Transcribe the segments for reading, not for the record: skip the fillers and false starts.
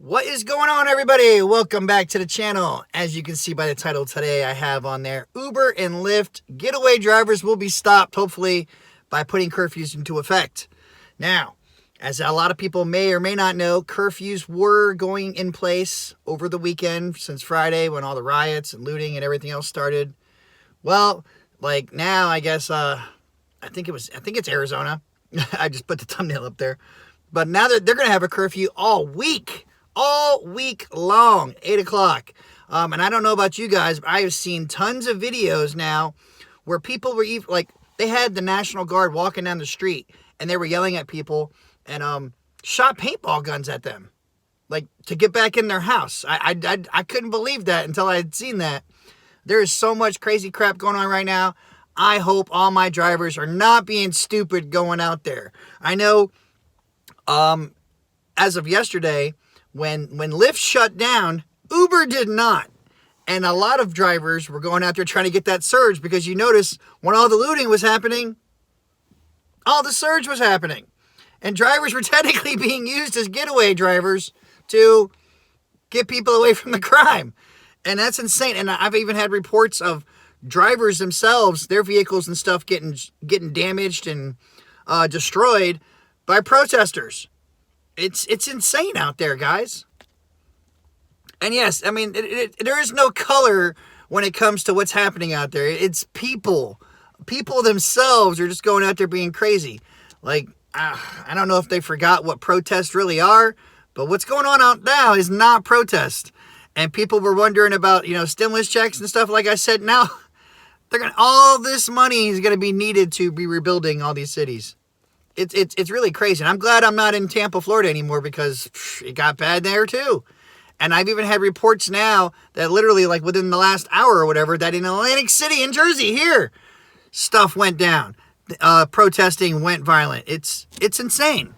What is going on, everybody? Welcome back to the channel. As you can see by the title today, I have on there Uber and Lyft getaway drivers will be stopped, hopefully, by putting curfews into effect. Now, as a lot of people may or may not know, curfews were going in place over the weekend since Friday when all the riots and looting and everything else started. Well, like now, I guess, I think it's Arizona. I just put the thumbnail up there. But now they're going to have a curfew all week long, 8 o'clock. And I don't know about you guys, but I have seen tons of videos now where people were even, like, they had the National Guard walking down the street and they were yelling at people and shot paintball guns at them, like, to get back in their house. I couldn't believe that until I had seen that. There is so much crazy crap going on right now. I hope all my drivers are not being stupid going out there. I know, as of yesterday, when Lyft shut down, Uber did not. And a lot of drivers were going out there trying to get that surge because you notice when all the looting was happening, all the surge was happening. And drivers were technically being used as getaway drivers to get people away from the crime. And that's insane. And I've even had reports of drivers themselves, their vehicles and stuff getting damaged and destroyed by protesters. It's insane out there, guys. And yes, I mean, there is no color when it comes to what's happening out there. It's people. People themselves are just going out there being crazy. Like, I don't know if they forgot what protests really are, but what's going on out now is not protest. And people were wondering about, stimulus checks and stuff. Like I said, now all this money is going to be needed to be rebuilding all these cities. It's really crazy. And I'm glad I'm not in Tampa, Florida anymore because it got bad there too. And I've even had reports now that literally like within the last hour or whatever, that in Atlantic City in Jersey here, stuff went down. Protesting went violent. It's insane.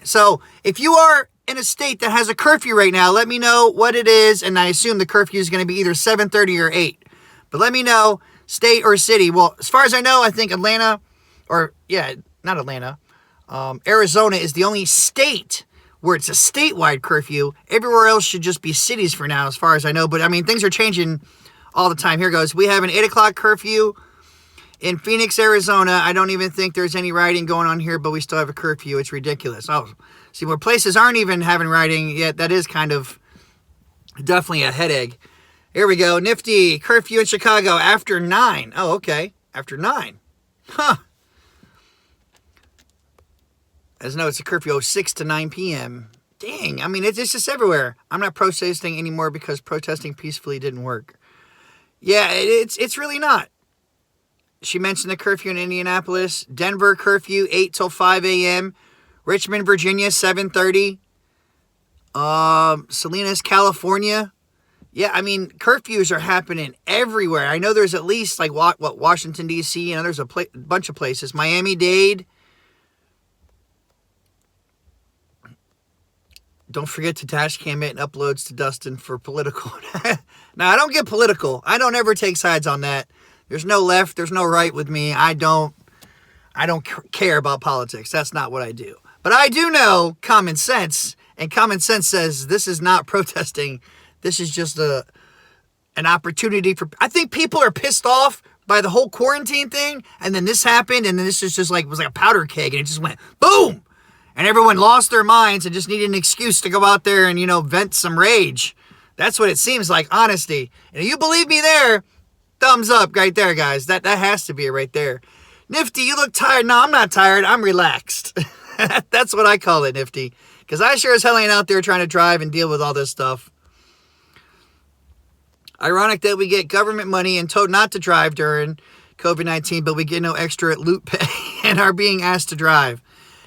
So if you are in a state that has a curfew right now, let me know what it is. And I assume the curfew is going to be either 7:30 or 8. But let me know, state or city. Well, as far as I know, I think Arizona is the only state where it's a statewide curfew. Everywhere else should just be cities for now, as far as I know. But, I mean, things are changing all the time. Here goes. We have an 8 o'clock curfew in Phoenix, Arizona. I don't even think there's any rioting going on here, but we still have a curfew. It's ridiculous. Oh, see, where places aren't even having rioting yet, that is kind of definitely a headache. Here we go. Nifty. Curfew in Chicago after 9. Oh, okay. After 9. Huh. As no, it's a curfew of 6 to 9 p.m. Dang, I mean, it's just everywhere. I'm not protesting anymore because protesting peacefully didn't work. Yeah, it's really not. She mentioned the curfew in Indianapolis. Denver curfew, 8 till 5 a.m. Richmond, Virginia, 7:30. Salinas, California. Yeah, I mean, curfews are happening everywhere. I know there's at least, like, Washington, D.C., and there's a bunch of places. Miami-Dade. Don't forget to dash cam it and uploads to Dustin for political. Now, I don't get political. I don't ever take sides on that. There's no left. There's no right with me. I don't care about politics. That's not what I do. But I do know common sense. And common sense says this is not protesting. This is just an opportunity for... I think people are pissed off by the whole quarantine thing. And then this happened. And then this is just like, was like a powder keg. And it just went boom. And everyone lost their minds and just needed an excuse to go out there and, vent some rage. That's what it seems like, honesty. And if you believe me there, thumbs up right there, guys. That has to be it right there. Nifty, you look tired. No, I'm not tired. I'm relaxed. That's what I call it, Nifty. Because I sure as hell ain't out there trying to drive and deal with all this stuff. Ironic that we get government money and told not to drive during COVID-19, but we get no extra loot pay and are being asked to drive.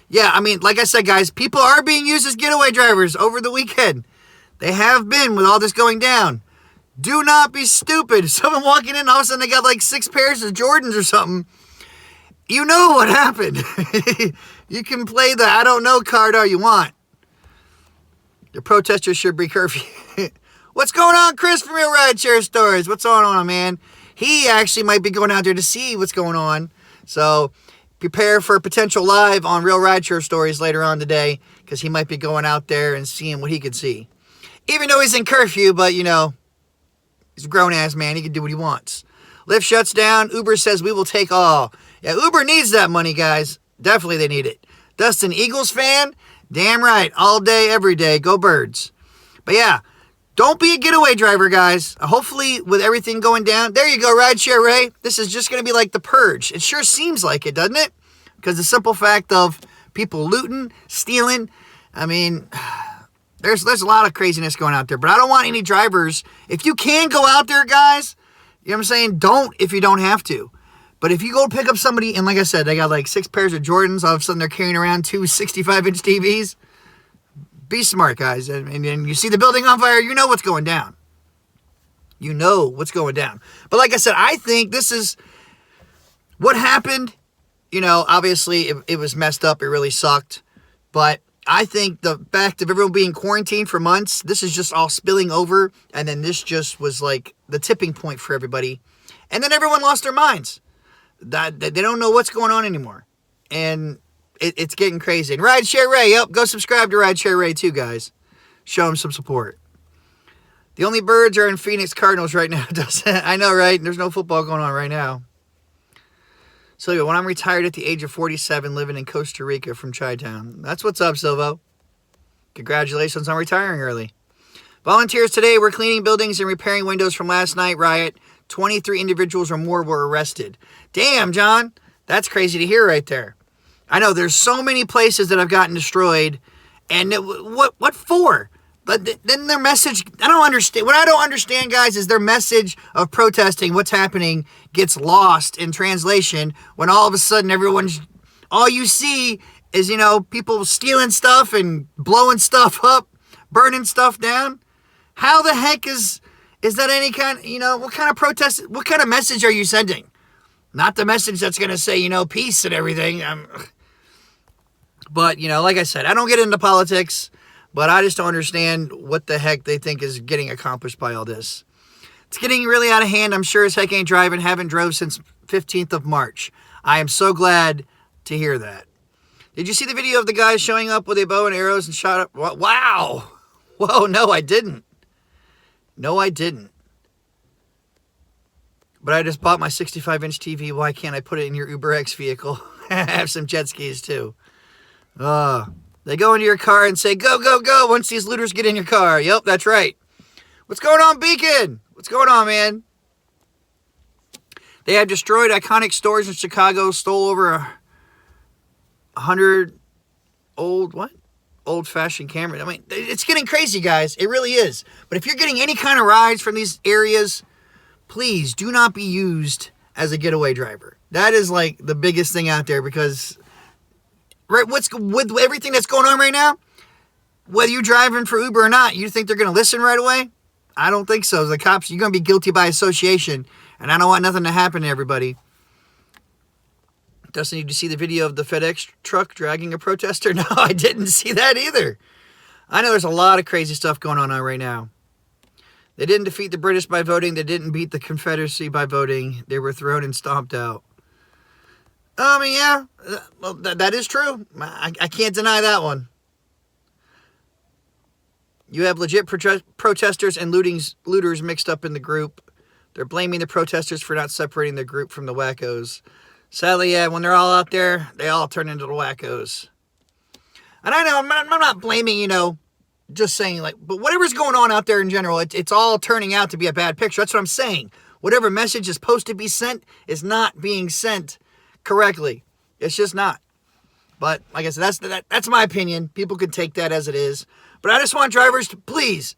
Yeah, I mean, like I said, guys, people are being used as getaway drivers over the weekend. They have been with all this going down. Do not be stupid. Someone walking in, all of a sudden they got like 6 pairs of Jordans or something. You know what happened. You can play the I don't know card all you want. The protesters should be curfew. What's going on, Chris from Real Rideshare Stories? What's going on, man? He actually might be going out there to see what's going on. So... prepare for a potential live on Real Rideshare Stories later on today because he might be going out there and seeing what he could see. Even though he's in curfew, but, you know, he's a grown-ass man. He can do what he wants. Lyft shuts down. Uber says we will take all. Yeah, Uber needs that money, guys. Definitely they need it. Dustin, Eagles fan? Damn right. All day, every day. Go Birds. But yeah, don't be a getaway driver, guys. Hopefully, with everything going down. There you go, Rideshare Ray. This is just going to be like the Purge. It sure seems like it, doesn't it? Because the simple fact of people looting, stealing. I mean, there's a lot of craziness going out there. But I don't want any drivers. If you can go out there, guys, you know what I'm saying? Don't if you don't have to. But if you go pick up somebody, and like I said, they got like 6 pairs of Jordans, all of a sudden they're carrying around 2 65-inch TVs. Be smart, guys. And you see the building on fire, you know what's going down. You know what's going down. But like I said, I think this is what happened. You know, obviously it was messed up. It really sucked. But I think the fact of everyone being quarantined for months, this is just all spilling over. And then this just was like the tipping point for everybody. And then everyone lost their minds. That they don't know what's going on anymore. And it's getting crazy. And Rideshare Ray, yep, go subscribe to Rideshare Ray too, guys. Show him some support. The only Birds are in Phoenix Cardinals right now. I know, right? There's no football going on right now. So when I'm retired at the age of 47, living in Costa Rica from Chi-Town. That's what's up, Silvo. Congratulations on retiring early. Volunteers today were cleaning buildings and repairing windows from last night riot. 23 individuals or more were arrested. Damn, John. That's crazy to hear right there. I know there's so many places that have gotten destroyed. And what for? But then their message, I don't understand. What I don't understand, guys, is their message of protesting what's happening gets lost in translation when all of a sudden all you see is, you know, people stealing stuff and blowing stuff up, burning stuff down. How the heck is that any kind, you know, what kind of protest, what kind of message are you sending? Not the message that's going to say, you know, peace and everything. But, you know, like I said, I don't get into politics. But I just don't understand what the heck they think is getting accomplished by all this. It's getting really out of hand. I'm sure as heck ain't driving. Haven't drove since 15th of March. I am so glad to hear that. Did you see the video of the guy showing up with a bow and arrows and shot up? Wow. Whoa, no, I didn't. No, I didn't. But I just bought my 65-inch TV. Why can't I put it in your UberX vehicle? I have some jet skis, too. They go into your car and say, go, go, go, once these looters get in your car. Yep, that's right. What's going on, Beacon? What's going on, man? They have destroyed iconic stores in Chicago, stole over 100 old-fashioned cameras. I mean, it's getting crazy, guys. It really is. But if you're getting any kind of rides from these areas, please do not be used as a getaway driver. That is like the biggest thing out there because... Right, what's with everything that's going on right now? Whether you're driving for Uber or not, you think they're going to listen right away? I don't think so. The cops, you're going to be guilty by association, and I don't want nothing to happen to everybody. Dustin, did you see the video of the FedEx truck dragging a protester? No, I didn't see that either. I know there's a lot of crazy stuff going on right now. They didn't defeat the British by voting. They didn't beat the Confederacy by voting. They were thrown and stomped out. I mean, yeah, well, that is true. I can't deny that one. You have legit protesters and looters mixed up in the group. They're blaming the protesters for not separating the group from the wackos. Sadly, yeah, when they're all out there, they all turn into the wackos. And I know, I'm not blaming, you know, just saying, like, but whatever's going on out there in general, it's all turning out to be a bad picture. That's what I'm saying. Whatever message is supposed to be sent is not being sent correctly. It's just not. But like I said, that's my opinion. People can take that as it is. But I just want drivers to please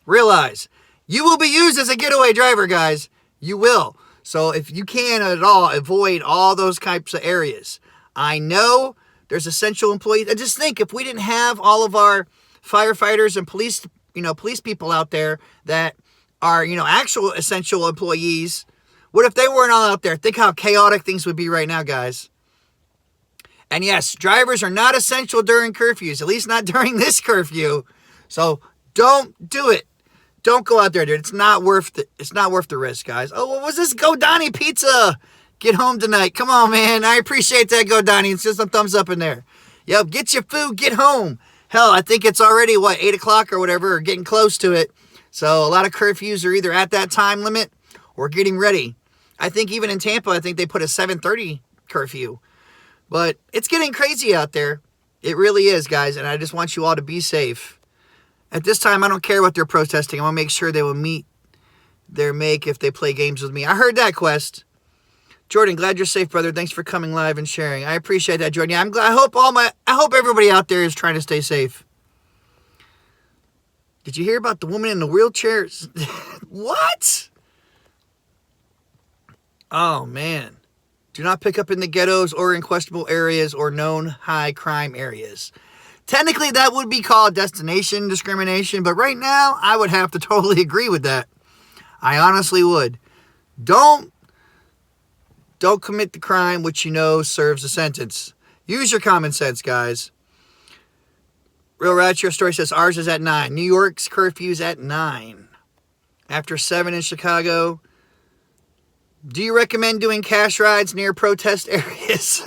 realize you will be used as a getaway driver, guys. You will. So if you can at all avoid all those types of areas. I know there's essential employees. I just think if we didn't have all of our firefighters and police people out there that are, you know, actual essential employees. What if they weren't all out there? Think how chaotic things would be right now, guys. And yes, drivers are not essential during curfews, at least not during this curfew. So don't do it. Don't go out there, dude. It's not worth the risk, guys. Oh, what was this? Go Donnie Pizza. Get home tonight. Come on, man. I appreciate that, Go Donnie. It's just a thumbs up in there. Yep, get your food, get home. Hell, I think it's already, 8 o'clock or whatever, or getting close to it. So a lot of curfews are either at that time limit or getting ready. I think even in Tampa, I think they put a 7:30 curfew. But it's getting crazy out there. It really is, guys, and I just want you all to be safe. At this time, I don't care what they're protesting. I want to make sure they will meet their make if they play games with me. I heard that, Quest. Jordan, glad you're safe, brother. Thanks for coming live and sharing. I appreciate that, Jordan. Yeah, I'm glad. I hope everybody out there is trying to stay safe. Did you hear about the woman in the wheelchair? What? Oh, man. Do not pick up in the ghettos or in questionable areas or known high crime areas. Technically, that would be called destination discrimination, but right now, I would have to totally agree with that. I honestly would. Don't commit the crime which you know serves a sentence. Use your common sense, guys. Real Ratchet Story says ours is at 9. New York's curfew's at 9. After 7 in Chicago. Do you recommend doing cash rides near protest areas?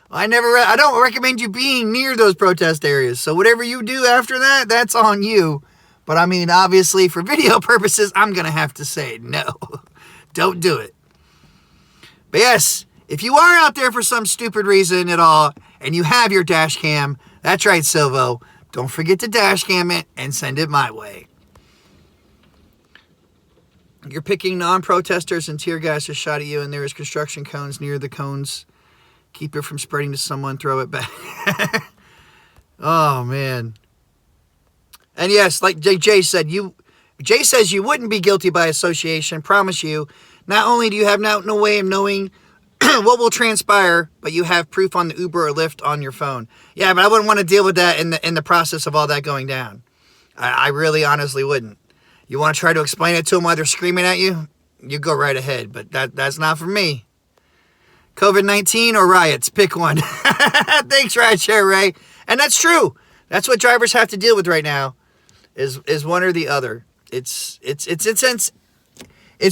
I don't recommend you being near those protest areas. So whatever you do after that, that's on you. But I mean, obviously, for video purposes, I'm going to have to say no. Don't do it. But yes, if you are out there for some stupid reason at all, and you have your dash cam, that's right, Silvo. Don't forget to dash cam it and send it my way. You're picking non-protesters and tear gas is shot at you, and there is construction cones near the cones. Keep it from spreading to someone, throw it back. Oh, man. And yes, like Jay said, Jay says you wouldn't be guilty by association. Promise you. Not only do you have no way of knowing what will transpire, but you have proof on the Uber or Lyft on your phone. Yeah, but I wouldn't want to deal with that in the process of all that going down. I really honestly wouldn't. You want to try to explain it to them while they're screaming at you? You go right ahead, but that's not for me. COVID-19 or riots, pick one. Thanks, Rideshare Ray. And that's true. That's what drivers have to deal with right now, is one or the other. It's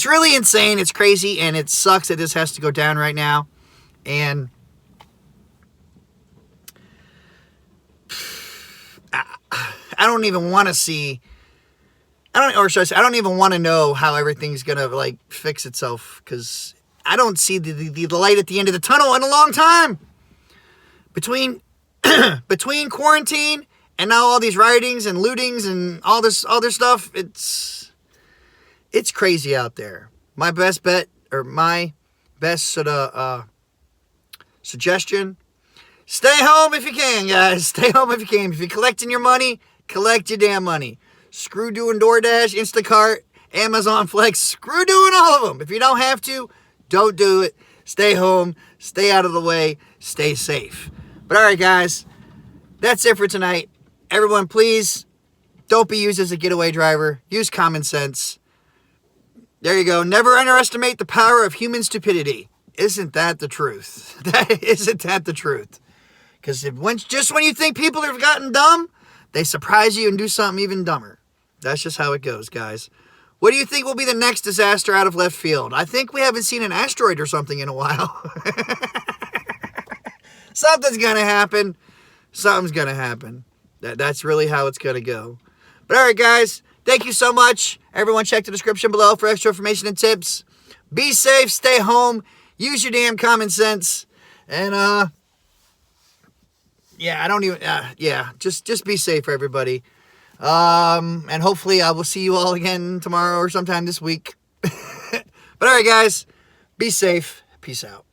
really insane. It's crazy, and it sucks that this has to go down right now. And I don't even want to see. I don't even want to know how everything's gonna fix itself, because I don't see the light at the end of the tunnel in a long time. Between quarantine and now all these riotings and lootings and all this other stuff, it's crazy out there. My best bet, or my best suggestion, stay home if you can, guys. Stay home if you can. If you're collecting your money, collect your damn money. Screw doing DoorDash, Instacart, Amazon Flex. Screw doing all of them. If you don't have to, don't do it. Stay home. Stay out of the way. Stay safe. But all right, guys, that's it for tonight. Everyone, please don't be used as a getaway driver. Use common sense. There you go. Never underestimate the power of human stupidity. Isn't that the truth? Isn't that the truth? Because just when you think people have gotten dumb, they surprise you and do something even dumber. That's just how it goes, guys. What do you think will be the next disaster out of left field? I think we haven't seen an asteroid or something in a while. Something's going to happen. Something's going to happen. That's really how it's going to go. But all right, guys. Thank you so much. Everyone, check the description below for extra information and tips. Be safe. Stay home. Use your damn common sense. And, just be safe, everybody. And hopefully I will see you all again tomorrow or sometime this week. But all right, guys, be safe. Peace out.